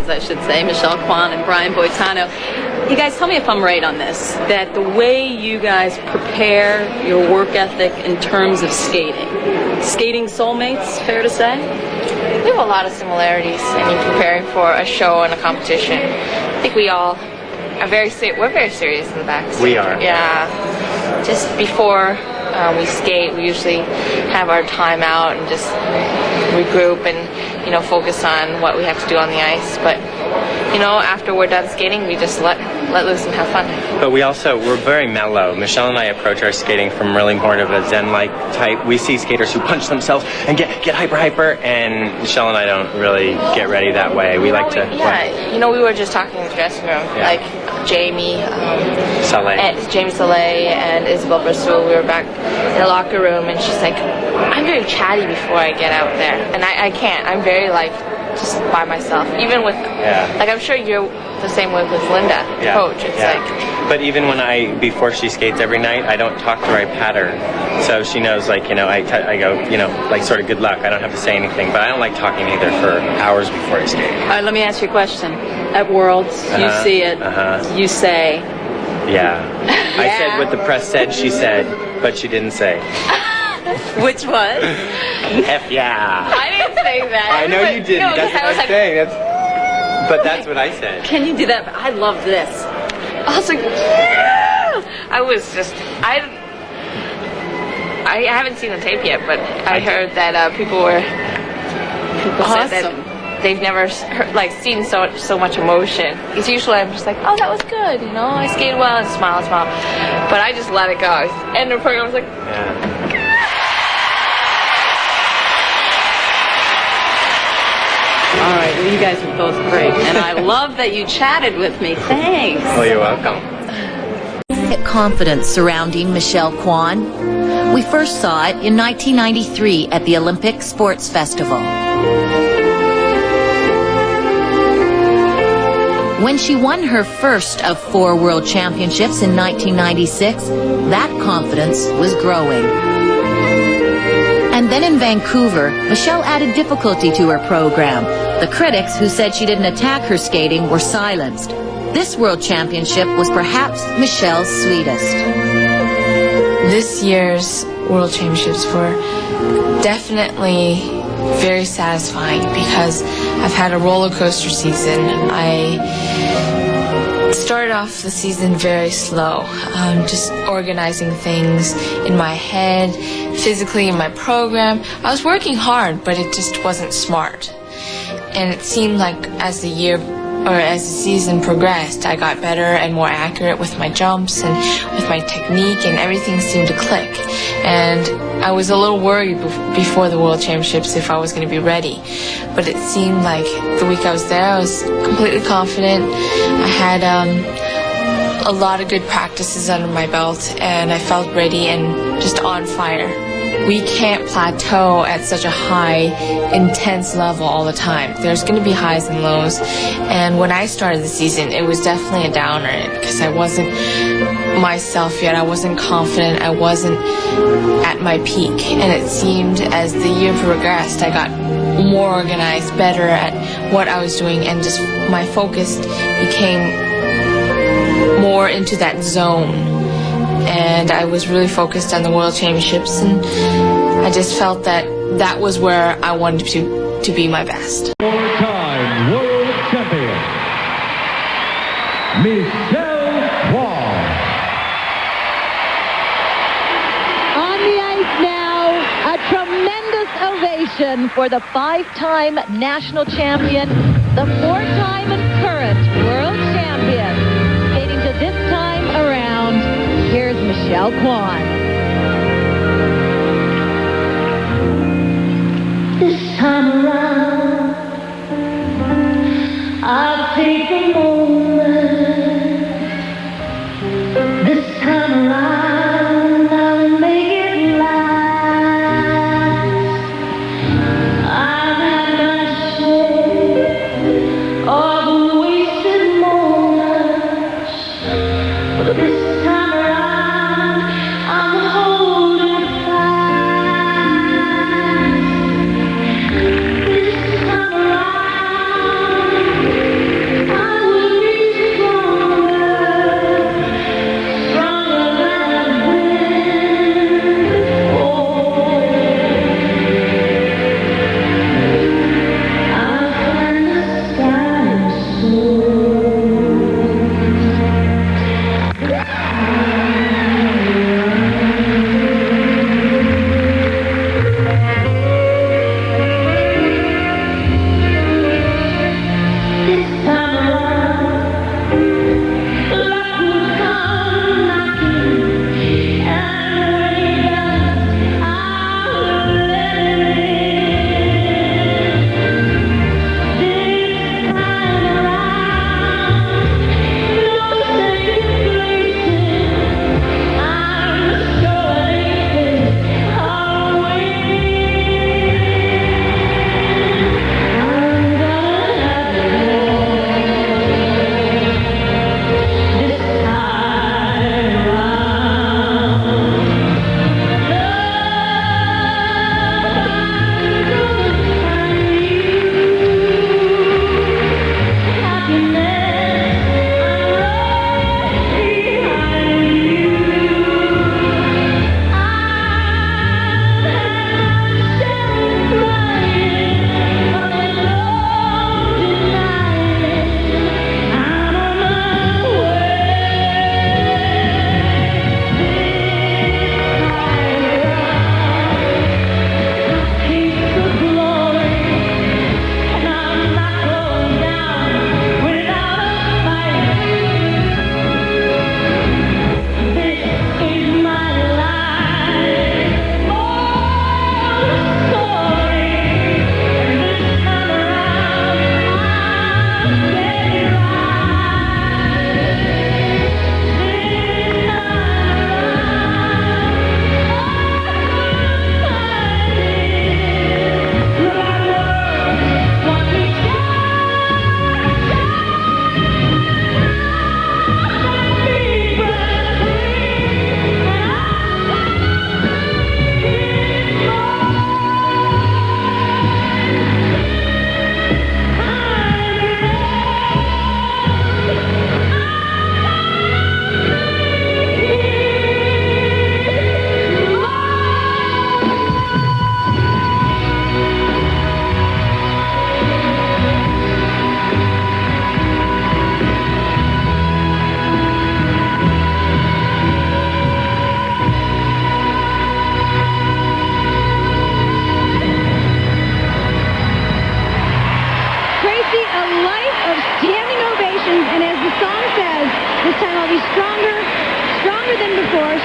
friends, I should say, Michelle Kwan and Brian Boitano. You guys, tell me if I'm right on this, that the way you guys prepare your work ethic in terms of skating soulmates, fair to say? We have a lot of similarities. I mean, preparing for a show and a competition. I think we all are we're very serious in the back. We are. Yeah. Just before we skate, we usually have our time out and just regroup and, focus on what we have to do on the ice. But, after we're done skating, we just let loose and have fun. But we're very mellow. Michelle and I approach our skating from really more of a Zen-like type. We see skaters who punch themselves and get hyper, and Michelle and I don't really get ready that way. We like to... Yeah, we were just talking in the dressing room, like Jamie Saleh and Isabel Bristol. We were back in the locker room, and she's like, I'm very chatty before I get out there, and I can't. I'm very just by myself. Even with I'm sure you're the same way with Linda, the coach. It's But even before she skates every night, I don't talk to her. I pat her, so she knows. I go, sort of good luck. I don't have to say anything, but I don't like talking either for hours before I skate. All right, let me ask you a question. At Worlds, you see it. You say. Yeah. I said what the press said. She said, but she didn't say. Which was? F yeah. I didn't say that. I know you didn't. No, that's what I'm saying. But that's what I said. Can you do that? I love this. I was like, yeah! I haven't seen the tape yet, but I heard that people said that they've never seen so much emotion. Because usually I'm just like, oh, that was good, I skated well and smile. But I just let it go. And the program was like, All right, well, you guys are both great, and I love that you chatted with me. Thanks. Well, you're welcome. Confidence surrounding Michelle Kwan. We first saw it in 1993 at the Olympic Sports Festival. When she won her first of 4 World Championships in 1996, that confidence was growing. And then in Vancouver, Michelle added difficulty to her program. The critics who said she didn't attack her skating were silenced. This World Championship was perhaps Michelle's sweetest. This year's World Championships were definitely very satisfying because I've had a roller coaster season. I started off the season very slow, just organizing things in my head, physically in my program. I was working hard, but it just wasn't smart. And it seemed like as the season progressed, I got better and more accurate with my jumps and with my technique, and everything seemed to click. And I was a little worried before the World Championships if I was going to be ready. But it seemed like the week I was there, I was completely confident. I had a lot of good practices under my belt, and I felt ready and just on fire. We can't plateau at such a high, intense level all the time. There's going to be highs and lows. And when I started the season, it was definitely a downer because I wasn't myself yet. I wasn't confident. I wasn't at my peak. And it seemed as the year progressed, I got more organized, better at what I was doing, and just my focus became more into that zone. And I was really focused on the World Championships, and I just felt that that was where I wanted to be my best. 4-time world champion, Michelle Kwan. On the ice now, a tremendous ovation for the 5-time national champion, the 4-time and current world champion. Skating to this time around, here's Michelle Kwan. This time around, I'll take a moment. This time around, I'll make it last. I've had my share of the wasted moments, but this time around, I'm holding fast. This time around,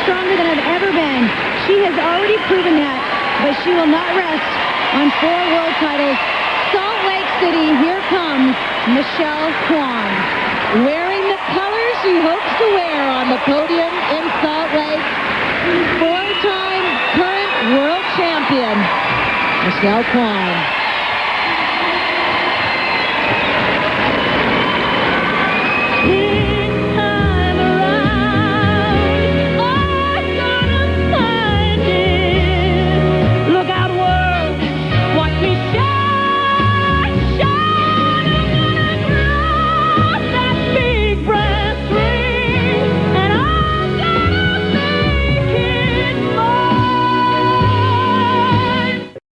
Stronger than I've ever been. She has already proven that, but she will not rest on 4 world titles. Salt Lake City, here comes Michelle Kwan, wearing the colors she hopes to wear on the podium in Salt Lake. 4-time current world champion, Michelle Kwan.